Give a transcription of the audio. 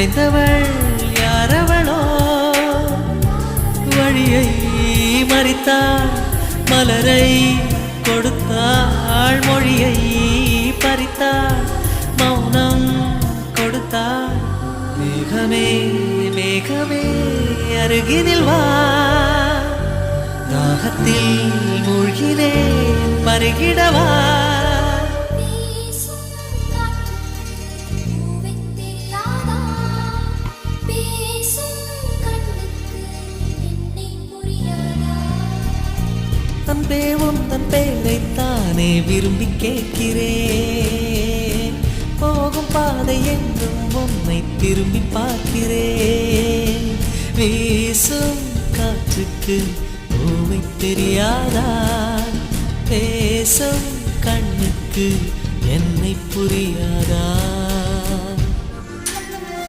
நுழைந்தவள் யாரவளோ வழியை மறித்தாள் மலரை கொடுத்தாள் மொழியை பறித்தாள் மௌனம் கொடுத்தாள் மேகமே மேகமே அருகினில் வா தாகத்தில் மூழ்கினேன் பருகிடவா அன்பே உந்தன் பேரைத்தானே விரும்பி கேட்கிறேன் போகும் பாதை எங்கும் உன்னை திரும்பி பார்க்கிறேன் வீசும் காற்றுக்கு பூமி தெரியாதா பேசும் கண்ணுக்கு என்னை புரியாதா